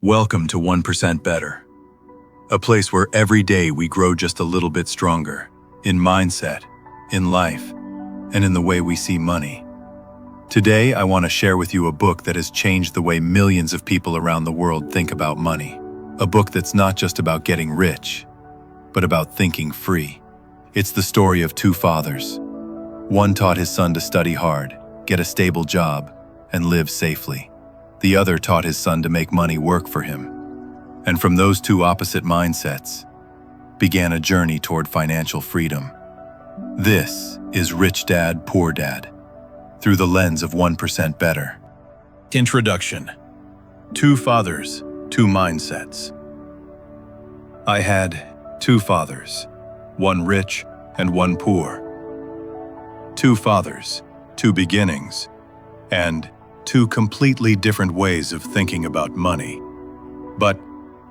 Welcome to 1% Better, a place where every day we grow just a little bit stronger, in mindset, in life, and in the way we see money. Today, I want to share with you a book that has changed the way millions of people around the world think about money. A book that's not just about getting rich, but about thinking free. It's the story of two fathers. One taught his son to study hard, get a stable job, and live safely. The other taught his son to make money work for him. And from those two opposite mindsets began a journey toward financial freedom. This is Rich Dad, Poor Dad, through the lens of 1% Better. Introduction. Two fathers, two mindsets. I had two fathers, one rich and one poor. Two fathers, two beginnings, and two completely different ways of thinking about money. But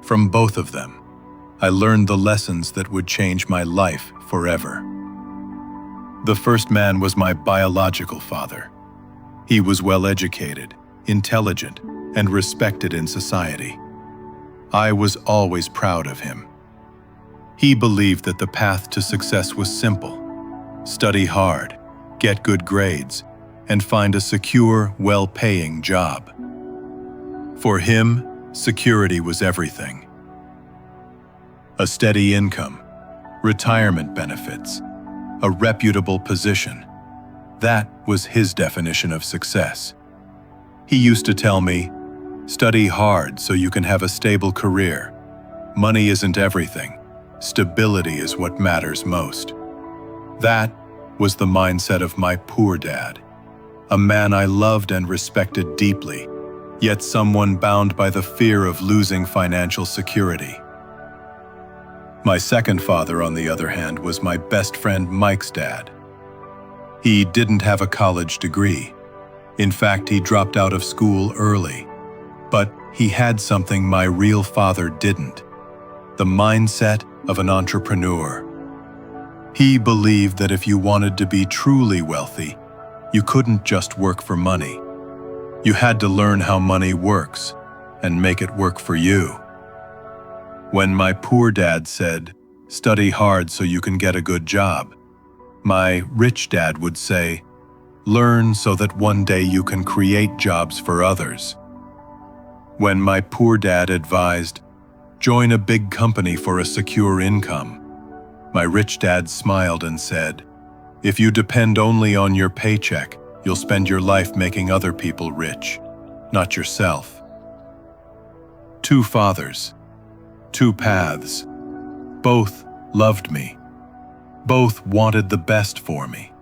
from both of them, I learned the lessons that would change my life forever. The first man was my biological father. He was well-educated, intelligent, and respected in society. I was always proud of him. He believed that the path to success was simple: study hard, get good grades, and find a secure, well-paying job. For him, security was everything. A steady income, retirement benefits, a reputable position. That was his definition of success. He used to tell me, "Study hard so you can have a stable career. Money isn't everything. Stability is what matters most." That was the mindset of my poor dad. A man I loved and respected deeply, yet someone bound by the fear of losing financial security. My second father, on the other hand, was my best friend Mike's dad. He didn't have a college degree. In fact, he dropped out of school early. But he had something my real father didn't: the mindset of an entrepreneur. He believed that if you wanted to be truly wealthy, you couldn't just work for money. You had to learn how money works and make it work for you. When my poor dad said, "Study hard so you can get a good job," my rich dad would say, "Learn so that one day you can create jobs for others." When my poor dad advised, "Join a big company for a secure income," my rich dad smiled and said, "If you depend only on your paycheck, you'll spend your life making other people rich, not yourself." Two fathers, two paths. Both loved me. Both wanted the best for me.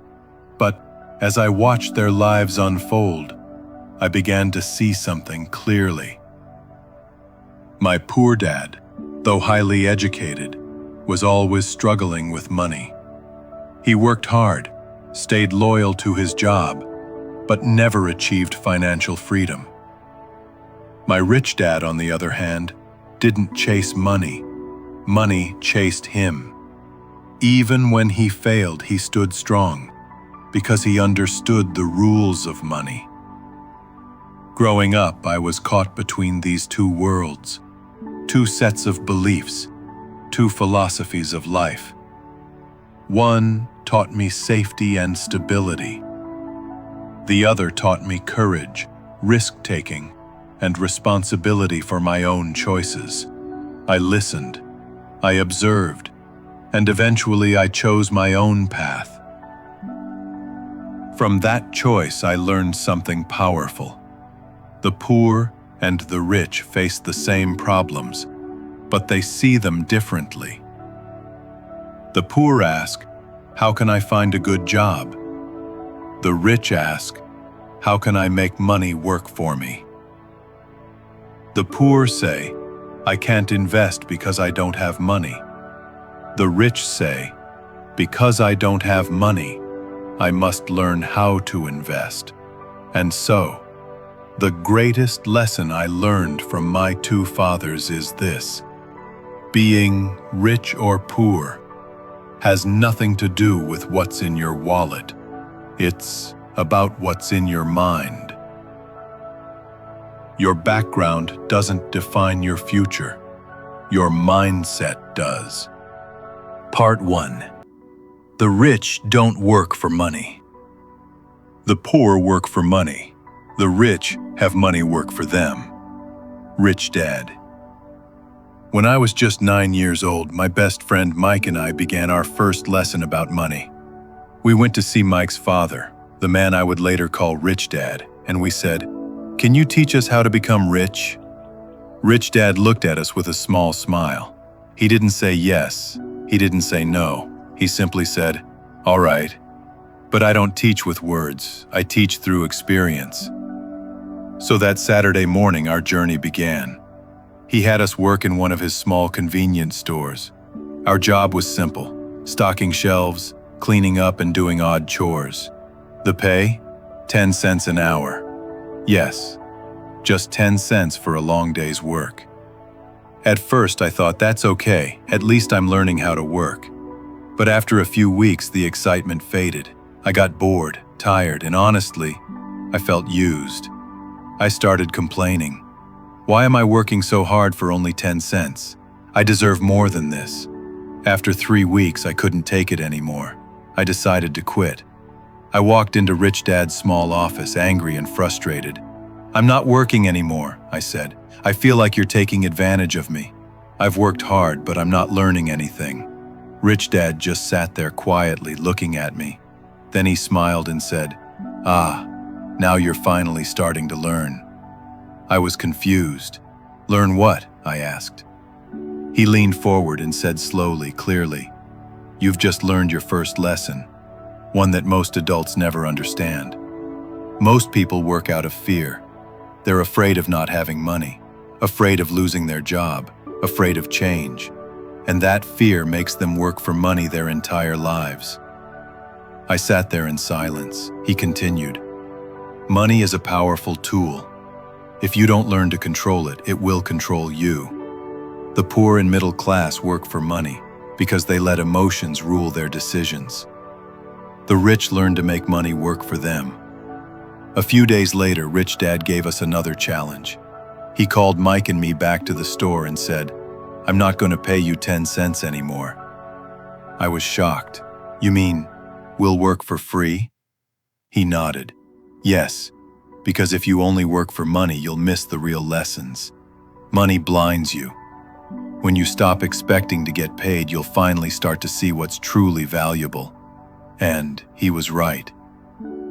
But as I watched their lives unfold, I began to see something clearly. My poor dad, though highly educated, was always struggling with money. He worked hard, stayed loyal to his job, but never achieved financial freedom. My rich dad, on the other hand, didn't chase money. Money chased him. Even when he failed, he stood strong, because he understood the rules of money. Growing up, I was caught between these two worlds, two sets of beliefs, two philosophies of life. One taught me safety and stability. The other taught me courage, risk-taking, and responsibility for my own choices. I listened, I observed, and eventually I chose my own path. From that choice, I learned something powerful. The poor and the rich face the same problems, but they see them differently. The poor ask, "How can I find a good job?" The rich ask, "How can I make money work for me?" The poor say, "I can't invest because I don't have money." The rich say, "Because I don't have money, I must learn how to invest." And so, the greatest lesson I learned from my two fathers is this: being rich or poor has nothing to do with what's in your wallet. It's about what's in your mind. Your background doesn't define your future. Your mindset does. Part 1. The rich don't work for money. The poor work for money. The rich have money work for them. Rich Dad. When I was just 9 years old, my best friend Mike and I began our first lesson about money. We went to see Mike's father, the man I would later call Rich Dad, and we said, "Can you teach us how to become rich?" Rich Dad looked at us with a small smile. He didn't say yes. He didn't say no. He simply said, "All right. But I don't teach with words. I teach through experience." So that Saturday morning, our journey began. He had us work in one of his small convenience stores. Our job was simple: stocking shelves, cleaning up, and doing odd chores. The pay? 10 cents an hour. Yes, just 10 cents for a long day's work. At first, I thought that's okay, at least I'm learning how to work. But after a few weeks, the excitement faded. I got bored, tired, and honestly, I felt used. I started complaining. Why am I working so hard for only 10 cents? I deserve more than this. After 3 weeks, I couldn't take it anymore. I decided to quit. I walked into Rich Dad's small office, angry and frustrated. "I'm not working anymore," I said. "I feel like you're taking advantage of me. I've worked hard, but I'm not learning anything." Rich Dad just sat there quietly looking at me. Then he smiled and said, "Ah, now you're finally starting to learn." I was confused. "Learn what?" I asked. He leaned forward and said slowly, clearly, "You've just learned your first lesson, one that most adults never understand. Most people work out of fear. They're afraid of not having money, afraid of losing their job, afraid of change. And that fear makes them work for money their entire lives." I sat there in silence. He continued, "Money is a powerful tool. If you don't learn to control it, it will control you. The poor and middle class work for money because they let emotions rule their decisions. The rich learn to make money work for them." A few days later, Rich Dad gave us another challenge. He called Mike and me back to the store and said, "I'm not going to pay you 10 cents anymore." I was shocked. "You mean, we'll work for free?" He nodded. "Yes, because if you only work for money, you'll miss the real lessons. Money blinds you. When you stop expecting to get paid, you'll finally start to see what's truly valuable." And he was right.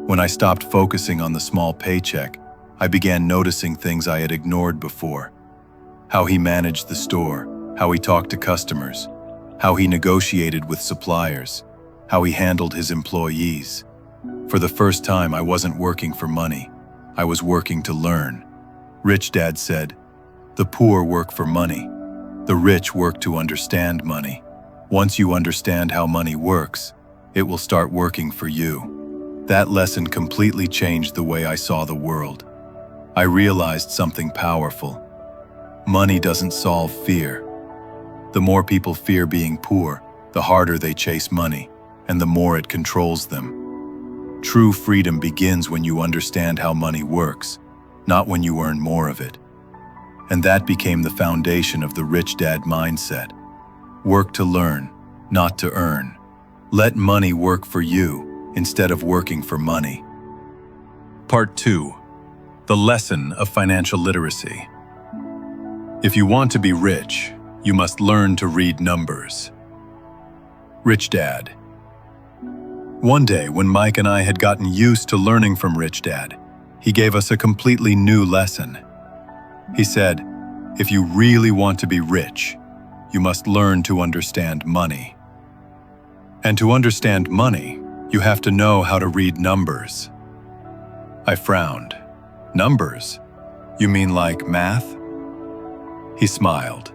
When I stopped focusing on the small paycheck, I began noticing things I had ignored before. How he managed the store, how he talked to customers, how he negotiated with suppliers, how he handled his employees. For the first time, I wasn't working for money. I was working to learn. Rich Dad said, "The poor work for money. The rich work to understand money. Once you understand how money works, it will start working for you." That lesson completely changed the way I saw the world. I realized something powerful. Money doesn't solve fear. The more people fear being poor, the harder they chase money, and the more it controls them. True freedom begins when you understand how money works, not when you earn more of it. And that became the foundation of the Rich Dad mindset. Work to learn, not to earn. Let money work for you instead of working for money. Part 2. The lesson of financial literacy. If you want to be rich, you must learn to read numbers. Rich Dad. One day, when Mike and I had gotten used to learning from Rich Dad, he gave us a completely new lesson. He said, "If you really want to be rich, you must learn to understand money. And to understand money, you have to know how to read numbers." I frowned. "Numbers? You mean like math?" He smiled.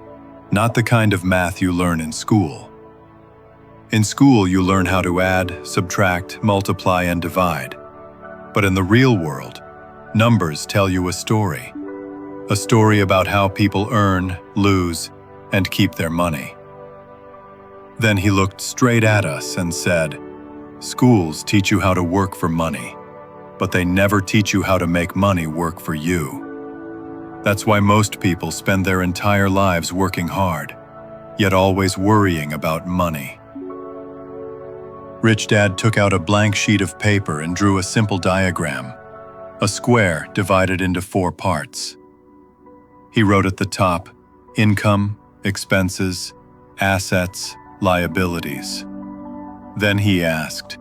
"Not the kind of math you learn in school. In school, you learn how to add, subtract, multiply, and divide. But in the real world, numbers tell you a story. A story about how people earn, lose, and keep their money." Then he looked straight at us and said, "Schools teach you how to work for money, but they never teach you how to make money work for you." That's why most people spend their entire lives working hard, yet always worrying about money. Rich Dad took out a blank sheet of paper and drew a simple diagram, a square divided into 4 parts. He wrote at the top, income, expenses, assets, liabilities. Then he asked,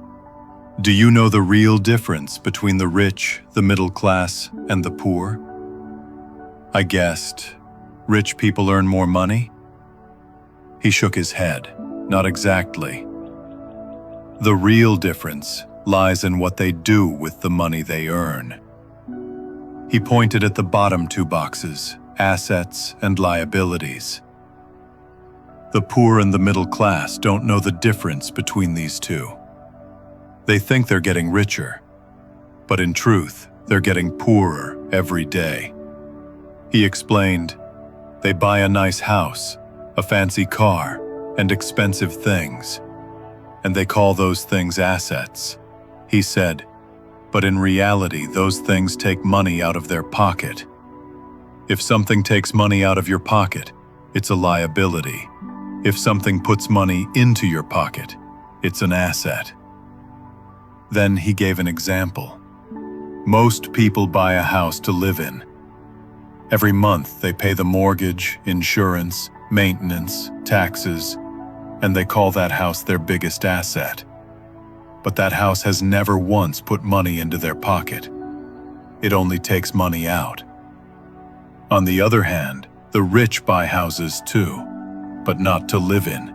"Do you know the real difference between the rich, the middle class, and the poor?" I guessed, "Rich people earn more money?" He shook his head, "Not exactly. The real difference lies in what they do with the money they earn." He pointed at the bottom 2 boxes, assets and liabilities. The poor and the middle class don't know the difference between these two. They think they're getting richer, but in truth, they're getting poorer every day. He explained, they buy a nice house, a fancy car, and expensive things, and they call those things assets. He said, but in reality, those things take money out of their pocket. If something takes money out of your pocket, it's a liability. If something puts money into your pocket, it's an asset. Then he gave an example. Most people buy a house to live in. Every month they pay the mortgage, insurance, maintenance, taxes, and they call that house their biggest asset. But that house has never once put money into their pocket. It only takes money out. On the other hand, the rich buy houses too, but not to live in.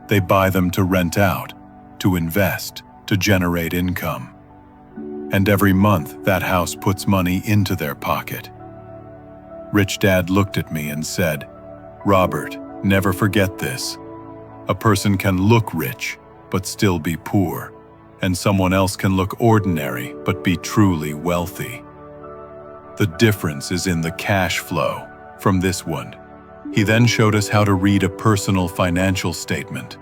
They buy them to rent out, to invest, to generate income. And every month that house puts money into their pocket. Rich Dad looked at me and said, "Robert, never forget this. A person can look rich, but still be poor, and someone else can look ordinary, but be truly wealthy. The difference is in the cash flow from this one." He then showed us how to read a personal financial statement.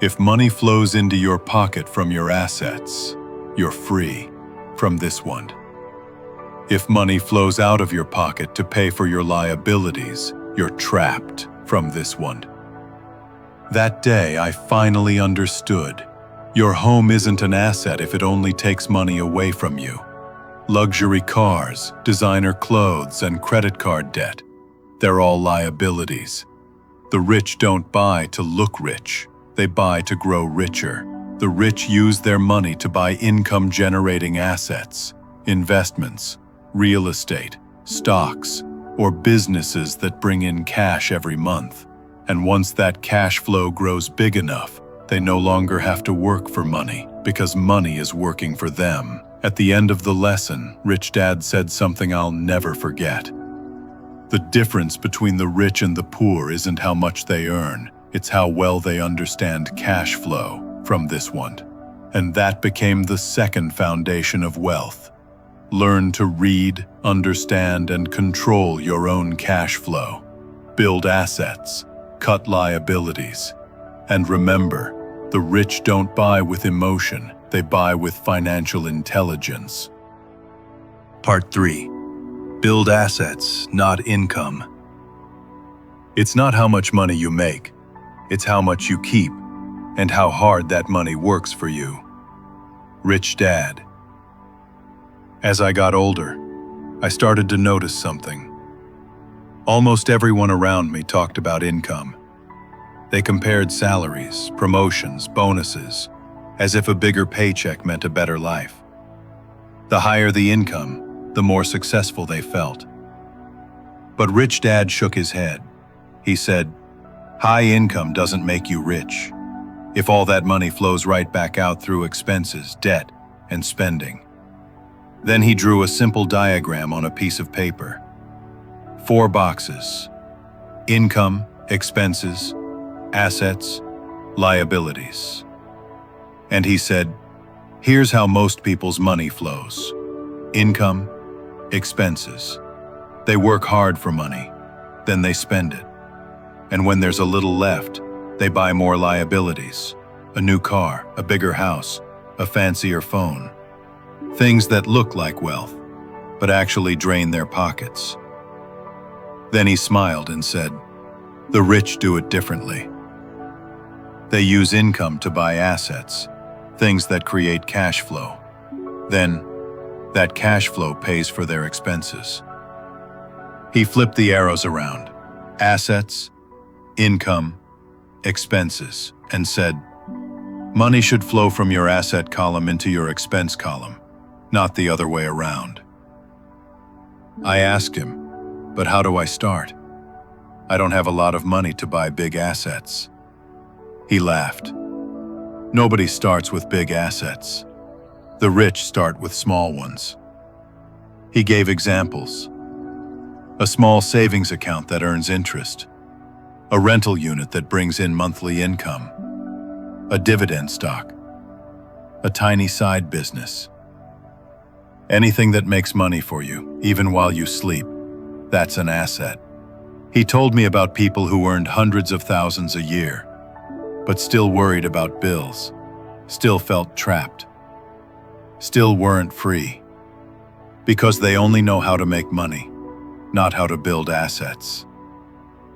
If money flows into your pocket from your assets, you're free from this one. If money flows out of your pocket to pay for your liabilities, you're trapped from this one. That day, I finally understood. Your home isn't an asset if it only takes money away from you. Luxury cars, designer clothes, and credit card debt, they're all liabilities. The rich don't buy to look rich. They buy to grow richer. The rich use their money to buy income-generating assets, investments, real estate, stocks, or businesses that bring in cash every month. And once that cash flow grows big enough, they no longer have to work for money because money is working for them. At the end of the lesson, Rich Dad said something I'll never forget. The difference between the rich and the poor isn't how much they earn, it's how well they understand cash flow from this one. And that became the second foundation of wealth. Learn to read, understand, and control your own cash flow. Build assets, cut liabilities. And remember, the rich don't buy with emotion, they buy with financial intelligence. Part 3. Build assets, not income. It's not how much money you make, it's how much you keep, and how hard that money works for you. Rich Dad. As I got older, I started to notice something. Almost everyone around me talked about income. They compared salaries, promotions, bonuses, as if a bigger paycheck meant a better life. The higher the income, the more successful they felt. But Rich Dad shook his head. He said, "High income doesn't make you rich. If all that money flows right back out through expenses, debt, and spending." Then he drew a simple diagram on a piece of paper. 4 boxes: income, expenses, assets, liabilities. And he said, here's how most people's money flows. Income, expenses. They work hard for money, then they spend it. And when there's a little left, they buy more liabilities, a new car, a bigger house, a fancier phone. Things that look like wealth, but actually drain their pockets. Then he smiled and said, "The rich do it differently. They use income to buy assets, things that create cash flow. Then, that cash flow pays for their expenses." He flipped the arrows around: assets, income, expenses, and said, "Money should flow from your asset column into your expense column, not the other way around." I asked him, "But how do I start? I don't have a lot of money to buy big assets." He laughed. "Nobody starts with big assets. The rich start with small ones." He gave examples: a small savings account that earns interest, a rental unit that brings in monthly income, a dividend stock, a tiny side business. Anything that makes money for you, even while you sleep, that's an asset. He told me about people who earned hundreds of thousands a year, but still worried about bills, still felt trapped, still weren't free, because they only know how to make money, not how to build assets.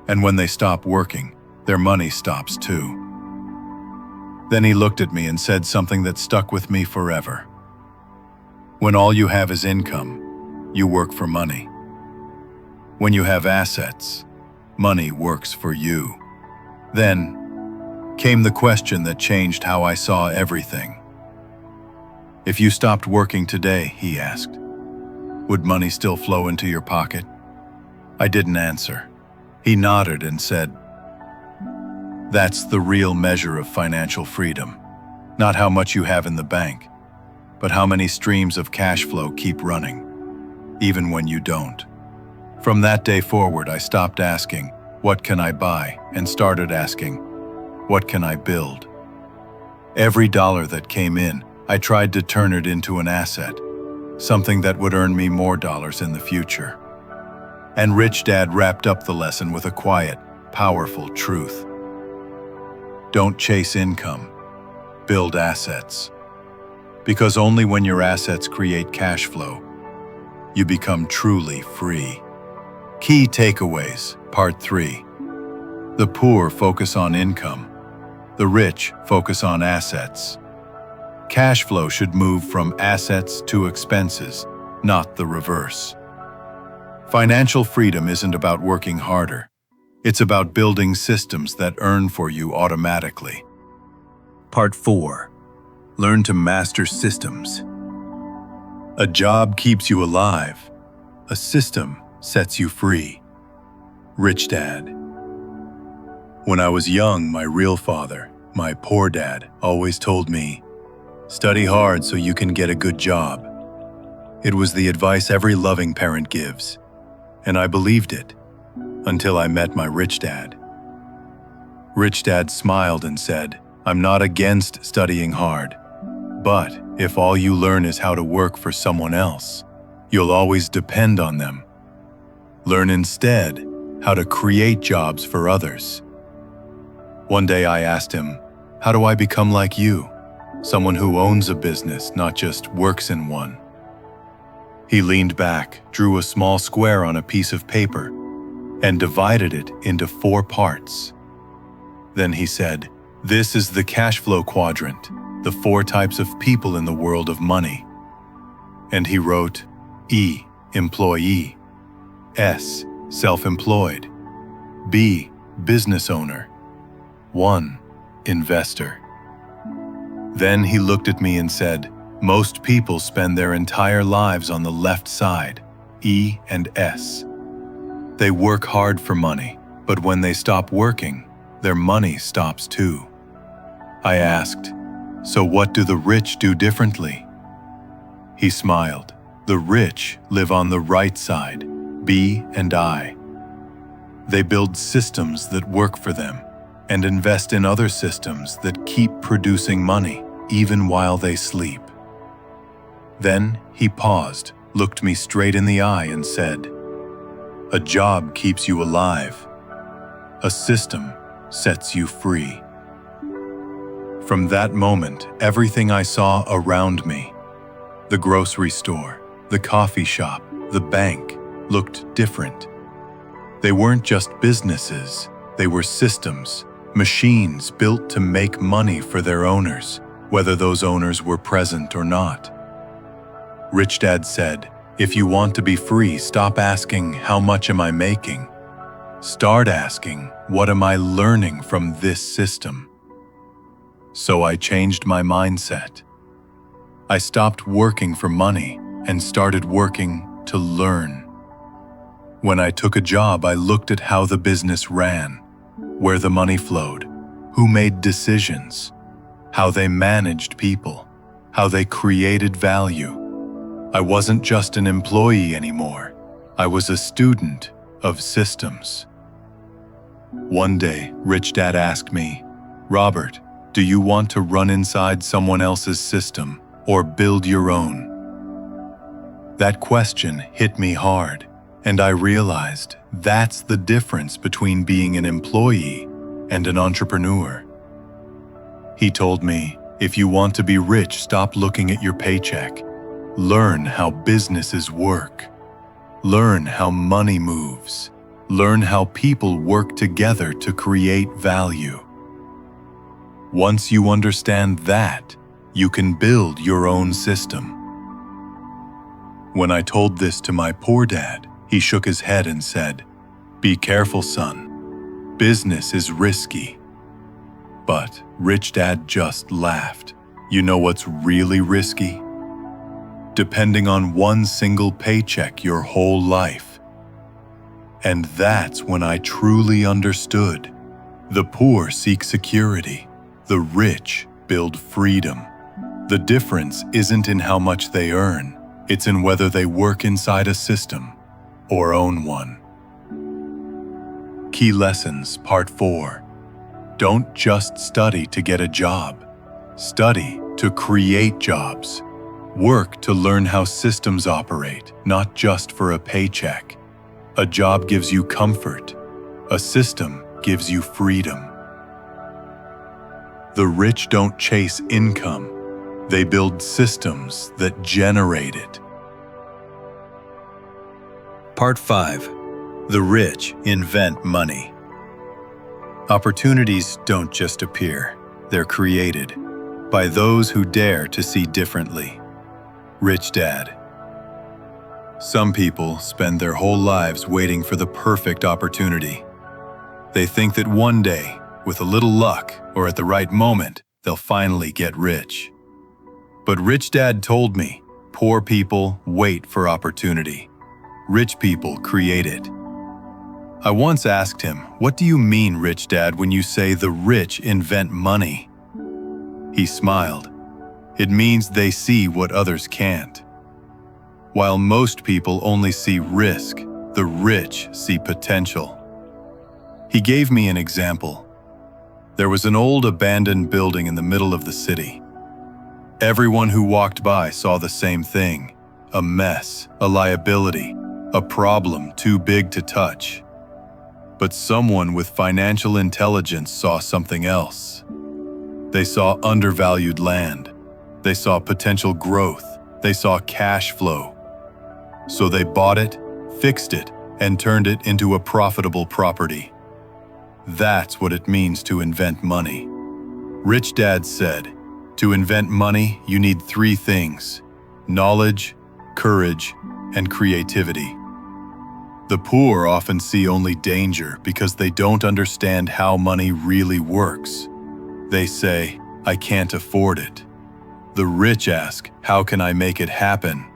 And when they stop working, their money stops too. Then he looked at me and said something that stuck with me forever. When all you have is income, you work for money. When you have assets, money works for you. Then came the question that changed how I saw everything. "If you stopped working today," he asked, "would money still flow into your pocket?" I didn't answer. He nodded and said, "That's the real measure of financial freedom. Not how much you have in the bank, but how many streams of cash flow keep running, even when you don't." From that day forward, I stopped asking, "What can I buy?" and started asking, "What can I build?" Every dollar that came in, I tried to turn it into an asset, something that would earn me more dollars in the future. And Rich Dad wrapped up the lesson with a quiet, powerful truth. Don't chase income, build assets. Because only when your assets create cash flow, you become truly free. Key takeaways, Part 3. The poor focus on income. The rich focus on assets. Cash flow should move from assets to expenses, not the reverse. Financial freedom isn't about working harder. It's about building systems that earn for you automatically. Part 4. Learn to master systems. A job keeps you alive. A system sets you free. Rich Dad. When I was young, my real father, my poor dad, always told me, "Study hard so you can get a good job." It was the advice every loving parent gives, and I believed it until I met my rich dad. Rich Dad smiled and said, "I'm not against studying hard, but if all you learn is how to work for someone else, you'll always depend on them. Learn instead how to create jobs for others." One day I asked him, "How do I become like you? Someone who owns a business, not just works in one." He leaned back, drew a small square on a piece of paper, and divided it into 4 parts. Then he said, "This is the cash flow quadrant, the 4 types of people in the world of money." And he wrote, E, employee, S, self-employed, B, business owner, 1, investor. Then he looked at me and said, "Most people spend their entire lives on the left side, E and S. They work hard for money, but when they stop working, their money stops too." I asked, "So what do the rich do differently?" He smiled. "The rich live on the right side, B and I. They build systems that work for them and invest in other systems that keep producing money even while they sleep." Then he paused, looked me straight in the eye and said, "A job keeps you alive. A system sets you free." From that moment, everything I saw around me, the grocery store, the coffee shop, the bank, looked different. They weren't just businesses, they were systems, machines built to make money for their owners, whether those owners were present or not. Rich Dad said, if you want to be free, stop asking, how much am I making? Start asking, what am I learning from this system? So I changed my mindset. I stopped working for money and started working to learn. When I took a job, I looked at how the business ran, where the money flowed, who made decisions, how they managed people, how they created value. I wasn't just an employee anymore. I was a student of systems. One day, Rich Dad asked me, Robert, do you want to run inside someone else's system or build your own? That question hit me hard, and I realized that's the difference between being an employee and an entrepreneur. He told me, if you want to be rich, stop looking at your paycheck. Learn how businesses work. Learn how money moves. Learn how people work together to create value. Once you understand that, you can build your own system. When I told this to my poor dad, he shook his head and said, be careful, son. Business is risky. But Rich Dad just laughed. You know what's really risky? Depending on one single paycheck your whole life. And that's when I truly understood. The poor seek security. The rich build freedom. The difference isn't in how much they earn. It's in whether they work inside a system or own one. Key Lessons, Part 4. Don't just study to get a job. Study to create jobs. Work to learn how systems operate, not just for a paycheck. A job gives you comfort. A system gives you freedom. The rich don't chase income. They build systems that generate it. Part 5. The rich invent money. Opportunities don't just appear. They're created by those who dare to see differently. Rich Dad. Some people spend their whole lives waiting for the perfect opportunity. They think that one day, with a little luck or at the right moment, they'll finally get rich. But Rich Dad told me, poor people wait for opportunity. Rich people create it. I once asked him, what do you mean, Rich Dad, when you say the rich invent money? He smiled. It means they see what others can't. While most people only see risk, the rich see potential. He gave me an example. There was an old abandoned building in the middle of the city. Everyone who walked by saw the same thing: a mess, a liability, a problem too big to touch. But someone with financial intelligence saw something else. They saw undervalued land. They saw potential growth. They saw cash flow. So they bought it, fixed it, and turned it into a profitable property. That's what it means to invent money. Rich Dad said, to invent money, you need 3 things: knowledge, courage, and creativity. The poor often see only danger because they don't understand how money really works. They say, I can't afford it. The rich ask, how can I make it happen?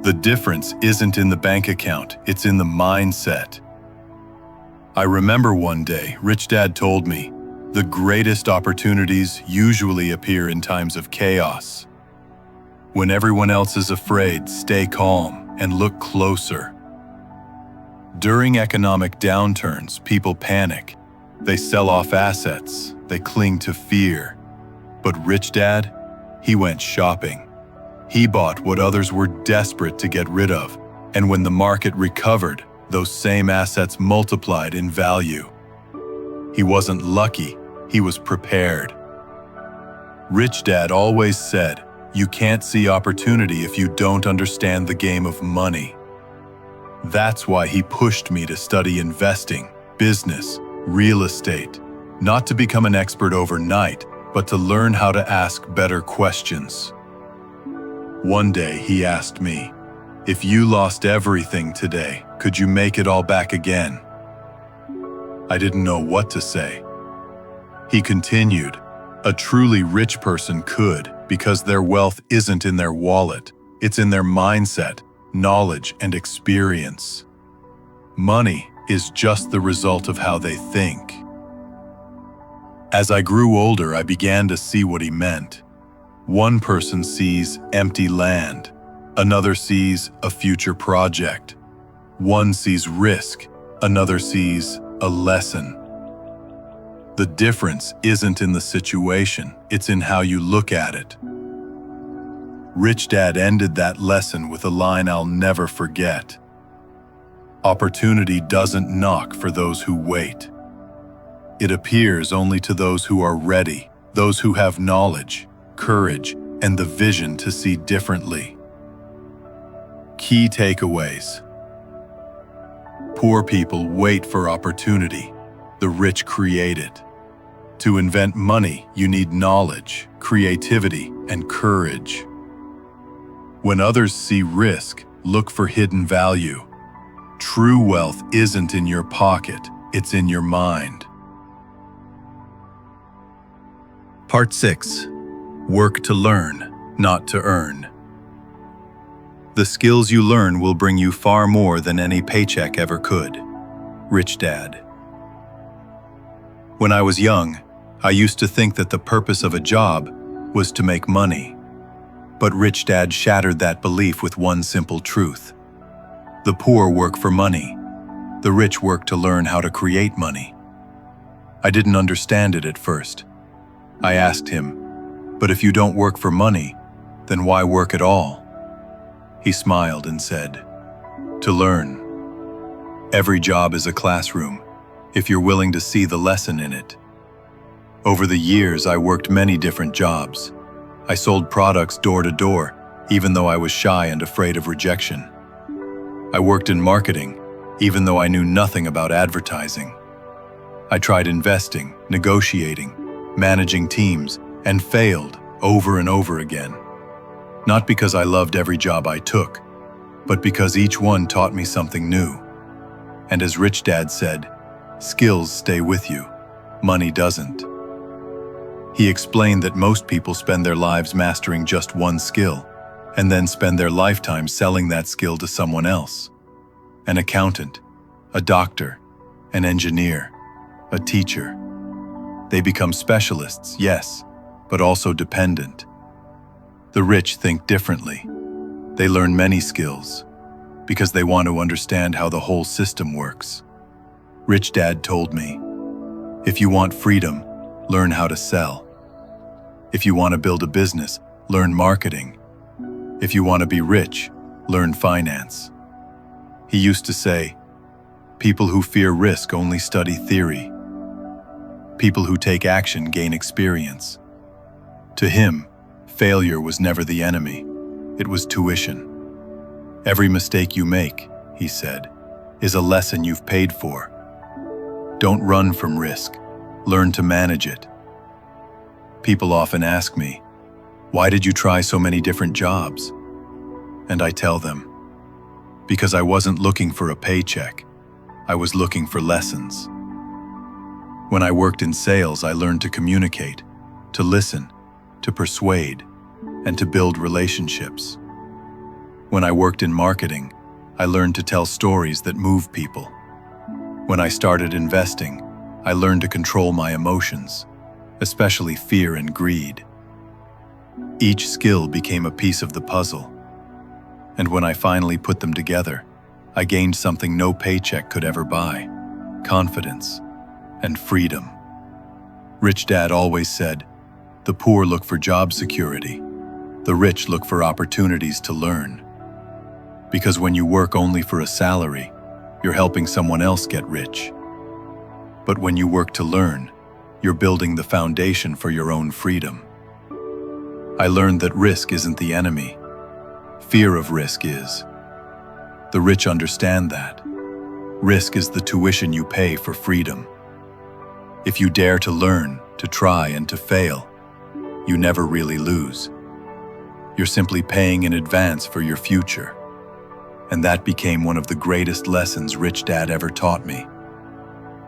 The difference isn't in the bank account, it's in the mindset. I remember one day, Rich Dad told me, the greatest opportunities usually appear in times of chaos. When everyone else is afraid, stay calm and look closer. During economic downturns, people panic. They sell off assets. They cling to fear. But Rich Dad, he went shopping. He bought what others were desperate to get rid of, and when the market recovered, those same assets multiplied in value. He wasn't lucky, he was prepared. Rich Dad always said, you can't see opportunity if you don't understand the game of money. That's why he pushed me to study investing, business, real estate, not to become an expert overnight, but to learn how to ask better questions. One day he asked me, "If you lost everything today, could you make it all back again?" I didn't know what to say. He continued, "A truly rich person could, because their wealth isn't in their wallet, it's in their mindset, knowledge, and experience. Money is just the result of how they think." As I grew older, I began to see what he meant. One person sees empty land, another sees a future project. One sees risk, another sees a lesson. The difference isn't in the situation, it's in how you look at it. Rich Dad ended that lesson with a line I'll never forget. "Opportunity doesn't knock for those who wait. It appears only to those who are ready, those who have knowledge, courage, and the vision to see differently." Key takeaways. Poor people wait for opportunity. The rich create it. To invent money, you need knowledge, creativity, and courage. When others see risk, look for hidden value. True wealth isn't in your pocket, it's in your mind. Part 6. Work to learn, not to earn. The skills you learn will bring you far more than any paycheck ever could. Rich Dad. When I was young, I used to think that the purpose of a job was to make money. But Rich Dad shattered that belief with one simple truth. The poor work for money. The rich work to learn how to create money. I didn't understand it at first. I asked him, "But if you don't work for money, then why work at all?" He smiled and said, "To learn. Every job is a classroom, if you're willing to see the lesson in it." Over the years, I worked many different jobs. I sold products door to door, even though I was shy and afraid of rejection. I worked in marketing, even though I knew nothing about advertising. I tried investing, negotiating, managing teams, and failed over and over again. Not because I loved every job I took, but because each one taught me something new. And as Rich Dad said, skills stay with you, money doesn't. He explained that most people spend their lives mastering just one skill, and then spend their lifetime selling that skill to someone else. An accountant, a doctor, an engineer, a teacher. They become specialists, yes, but also dependent. The rich think differently. They learn many skills because they want to understand how the whole system works. Rich Dad told me, "If you want freedom, learn how to sell. If you want to build a business, learn marketing. If you want to be rich, learn finance." He used to say, "People who fear risk only study theory. People who take action gain experience." To him, failure was never the enemy. It was tuition. "Every mistake you make," he said, "is a lesson you've paid for. Don't run from risk. Learn to manage it." People often ask me, "Why did you try so many different jobs?" And I tell them, because I wasn't looking for a paycheck. I was looking for lessons. When I worked in sales, I learned to communicate, to listen, to persuade, and to build relationships. When I worked in marketing, I learned to tell stories that move people. When I started investing, I learned to control my emotions, especially fear and greed. Each skill became a piece of the puzzle. And when I finally put them together, I gained something no paycheck could ever buy: confidence and freedom. Rich Dad always said, "The poor look for job security. The rich look for opportunities to learn." Because when you work only for a salary, you're helping someone else get rich. But when you work to learn, you're building the foundation for your own freedom. I learned that risk isn't the enemy. Fear of risk is. The rich understand that. Risk is the tuition you pay for freedom. If you dare to learn, to try, and to fail, you never really lose. You're simply paying in advance for your future. And that became one of the greatest lessons Rich Dad ever taught me.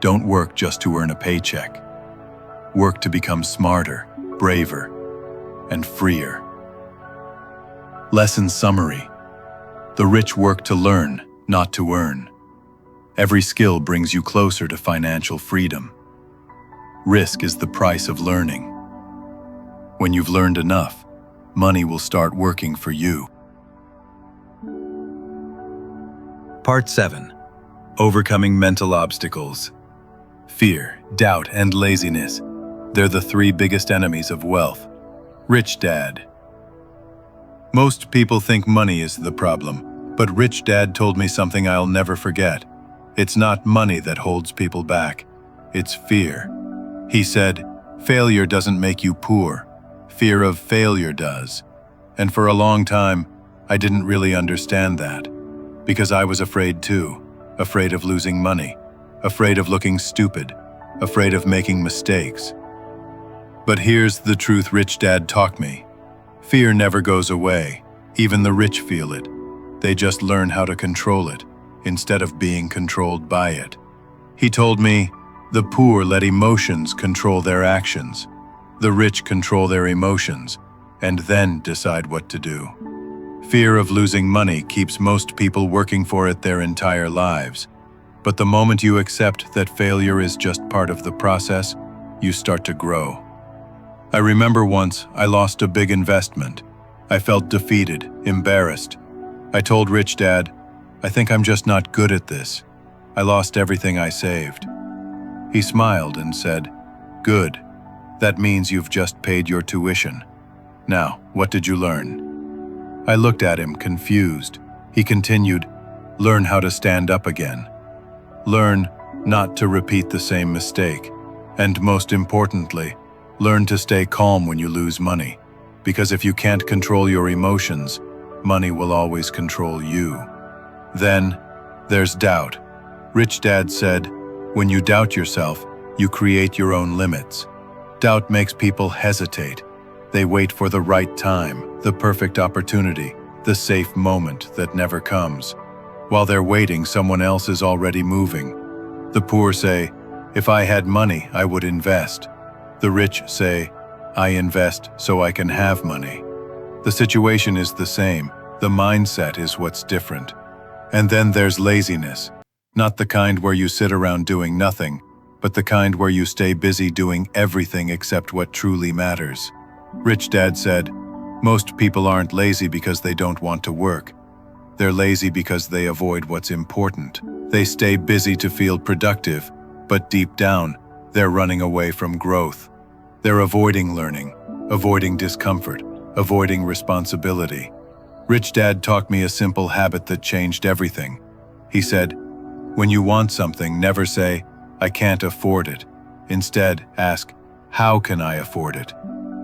Don't work just to earn a paycheck. Work to become smarter, braver, and freer. Lesson summary. The rich work to learn, not to earn. Every skill brings you closer to financial freedom. Risk is the price of learning. When you've learned enough, money will start working for you. Part 7. Overcoming mental obstacles. Fear, doubt, and laziness. They're the three biggest enemies of wealth. Rich Dad. Most people think money is the problem, but Rich Dad told me something I'll never forget. It's not money that holds people back. It's fear. He said, failure doesn't make you poor. Fear of failure does. And for a long time, I didn't really understand that. Because I was afraid too. Afraid of losing money. Afraid of looking stupid. Afraid of making mistakes. But here's the truth Rich Dad taught me. Fear never goes away. Even the rich feel it. They just learn how to control it, instead of being controlled by it. He told me, the poor let emotions control their actions. The rich control their emotions, and then decide what to do. Fear of losing money keeps most people working for it their entire lives. But the moment you accept that failure is just part of the process, you start to grow. I remember once I lost a big investment. I felt defeated, embarrassed. I told Rich Dad, I think I'm just not good at this. I lost everything I saved. He smiled and said, good. That means you've just paid your tuition. Now, what did you learn? I looked at him, confused. He continued, learn how to stand up again. Learn not to repeat the same mistake. And most importantly, learn to stay calm when you lose money. Because if you can't control your emotions, money will always control you. Then, there's doubt. Rich Dad said, when you doubt yourself, you create your own limits. Doubt makes people hesitate. They wait for the right time, the perfect opportunity, the safe moment that never comes. While they're waiting, someone else is already moving. The poor say, if I had money, I would invest. The rich say, I invest so I can have money. The situation is the same. The mindset is what's different. And then there's laziness. Not the kind where you sit around doing nothing, but the kind where you stay busy doing everything except what truly matters. Rich Dad said, most people aren't lazy because they don't want to work. They're lazy because they avoid what's important. They stay busy to feel productive, but deep down, they're running away from growth. They're avoiding learning, avoiding discomfort, avoiding responsibility. Rich Dad taught me a simple habit that changed everything. He said, when you want something, never say, I can't afford it. Instead, ask, how can I afford it?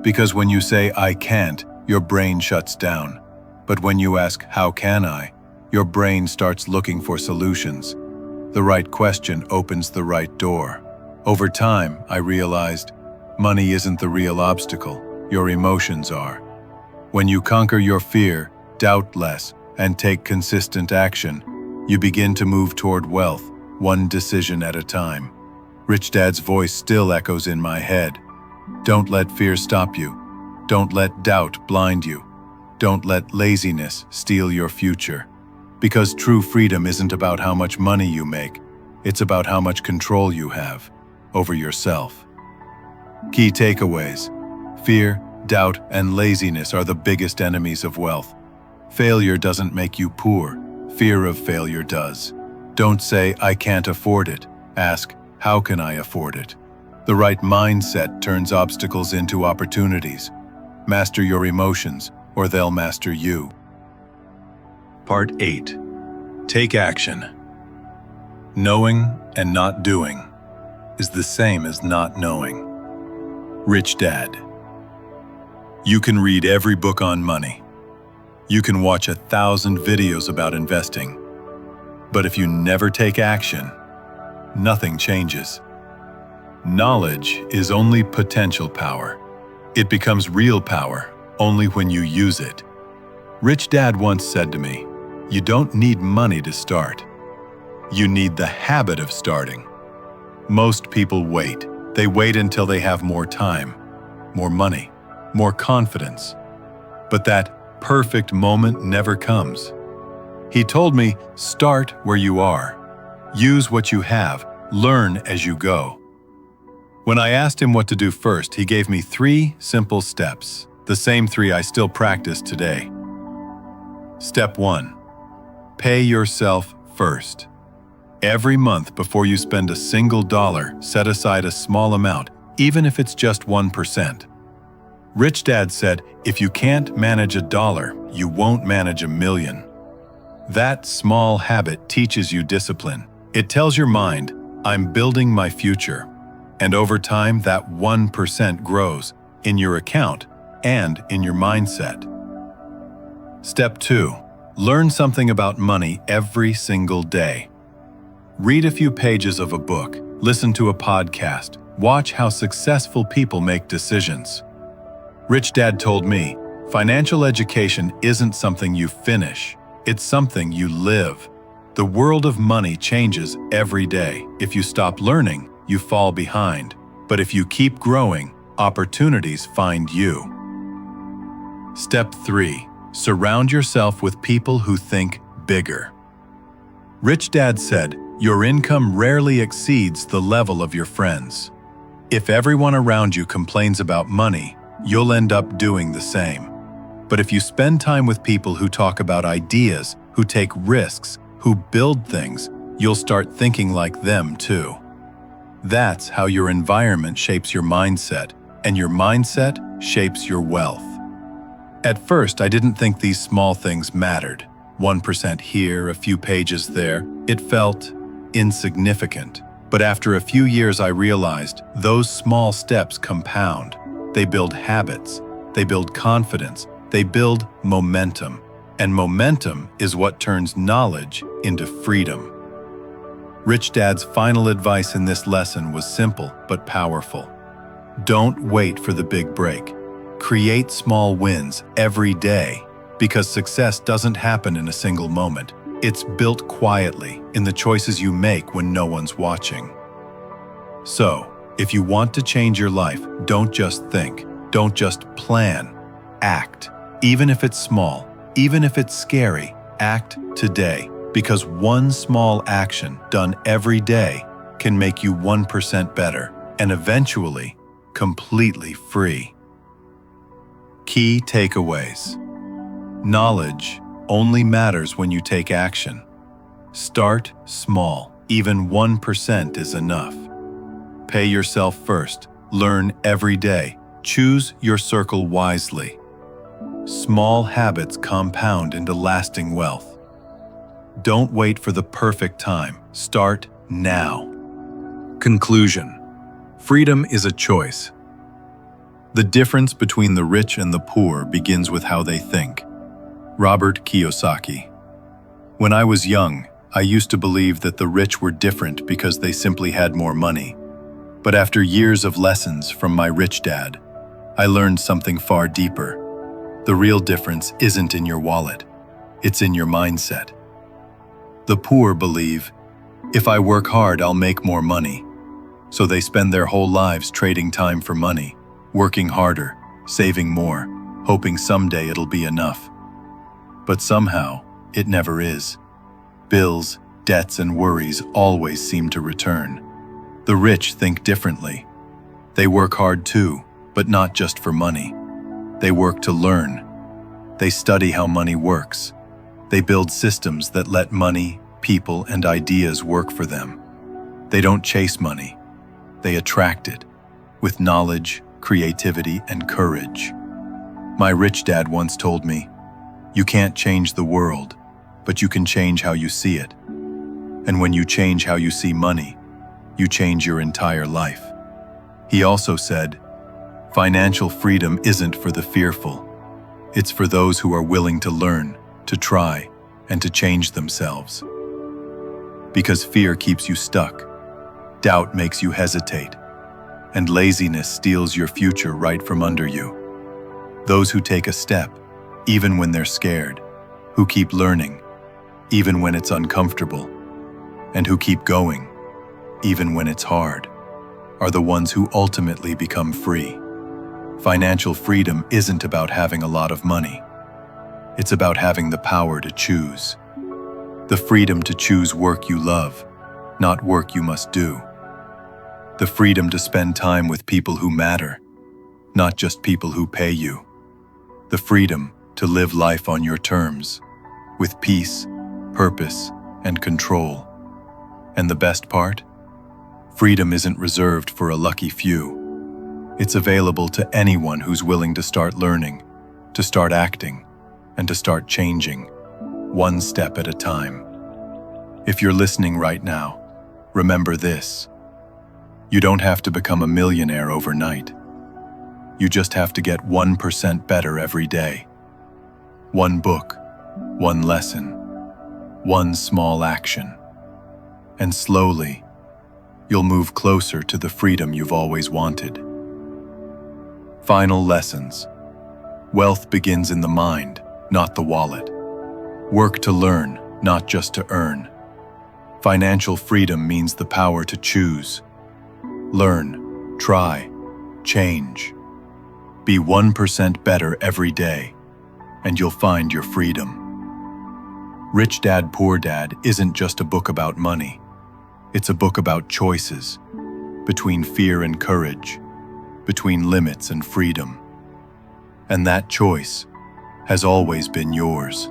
Because when you say, I can't, your brain shuts down. But when you ask, how can I? Your brain starts looking for solutions. The right question opens the right door. Over time, I realized, money isn't the real obstacle, your emotions are. When you conquer your fear, doubt less, and take consistent action, you begin to move toward wealth, one decision at a time. Rich Dad's voice still echoes in my head. Don't let fear stop you. Don't let doubt blind you. Don't let laziness steal your future. Because true freedom isn't about how much money you make, it's about how much control you have over yourself. Key takeaways. Fear, doubt, and laziness are the biggest enemies of wealth. Failure doesn't make you poor. Fear of failure does. Don't say, I can't afford it. Ask, how can I afford it? The right mindset turns obstacles into opportunities. Master your emotions, or they'll master you. Part 8. Take action. Knowing and not doing is the same as not knowing. Rich Dad. You can read every book on money. You can watch 1,000 videos about investing. But if you never take action, nothing changes. Knowledge is only potential power. It becomes real power only when you use it. Rich Dad once said to me, "You don't need money to start. You need the habit of starting." Most people wait. They wait until they have more time, more money, more confidence. But that perfect moment never comes. He told me, start where you are. Use what you have. Learn as you go. When I asked him what to do first, he gave me 3 simple steps, the same 3 I still practice today. Step 1. Pay yourself first. Every month before you spend a single dollar, set aside a small amount, even if it's just 1%. Rich Dad said, if you can't manage $1, you won't manage $1 million. That small habit teaches you discipline. It tells your mind, I'm building my future. And over time, that 1% grows in your account and in your mindset. Step 2. Learn something about money every single day. Read a few pages of a book, listen to a podcast, watch how successful people make decisions. Rich Dad told me, financial education isn't something you finish, it's something you live. The world of money changes every day. If you stop learning, you fall behind. But if you keep growing, opportunities find you. Step 3. Surround yourself with people who think bigger. Rich Dad said, your income rarely exceeds the level of your friends. If everyone around you complains about money, you'll end up doing the same. But if you spend time with people who talk about ideas, who take risks, who build things, you'll start thinking like them too. That's how your environment shapes your mindset, and your mindset shapes your wealth. At first, I didn't think these small things mattered. 1% here, a few pages there. It felt insignificant. But after a few years, I realized those small steps compound. They build habits, they build confidence, they build momentum. And momentum is what turns knowledge into freedom. Rich Dad's final advice in this lesson was simple but powerful. Don't wait for the big break. Create small wins every day, because success doesn't happen in a single moment. It's built quietly in the choices you make when no one's watching. So, if you want to change your life, don't just think, don't just plan, act. Even if it's small, even if it's scary, act today, because one small action done every day can make you 1% better and eventually completely free. Key takeaways. Knowledge only matters when you take action. Start small. Even 1% is enough. Pay yourself first. Learn every day. Choose your circle wisely. Small habits compound into lasting wealth. Don't wait for the perfect time. Start now. Conclusion. Freedom is a choice. The difference between the rich and the poor begins with how they think. Robert Kiyosaki. When I was young, I used to believe that the rich were different because they simply had more money. But after years of lessons from my rich dad, I learned something far deeper. The real difference isn't in your wallet, it's in your mindset. The poor believe, if I work hard, I'll make more money. So they spend their whole lives trading time for money, working harder, saving more, hoping someday it'll be enough. But somehow, it never is. Bills, debts, and worries always seem to return. The rich think differently. They work hard too, but not just for money. They work to learn. They study how money works. They build systems that let money, people, and ideas work for them. They don't chase money. They attract it with knowledge, creativity, and courage. My rich dad once told me, you can't change the world, but you can change how you see it. And when you change how you see money, you change your entire life. He also said, financial freedom isn't for the fearful. It's for those who are willing to learn, to try, and to change themselves. Because fear keeps you stuck, doubt makes you hesitate, and laziness steals your future right from under you. Those who take a step, even when they're scared, who keep learning, even when it's uncomfortable, and who keep going, even when it's hard, are the ones who ultimately become free. Financial freedom isn't about having a lot of money. It's about having the power to choose. The freedom to choose work you love, not work you must do. The freedom to spend time with people who matter, not just people who pay you. The freedom to live life on your terms, with peace, purpose, and control. And the best part? Freedom isn't reserved for a lucky few. It's available to anyone who's willing to start learning, to start acting, and to start changing, one step at a time. If you're listening right now, remember this. You don't have to become a millionaire overnight. You just have to get 1% better every day. One book, one lesson, one small action. And slowly, you'll move closer to the freedom you've always wanted. Final lessons. Wealth begins in the mind, not the wallet. Work to learn, not just to earn. Financial freedom means the power to choose. Learn, try, change. Be 1% better every day, and you'll find your freedom. Rich Dad, Poor Dad isn't just a book about money. It's a book about choices, between fear and courage, between limits and freedom. And that choice has always been yours.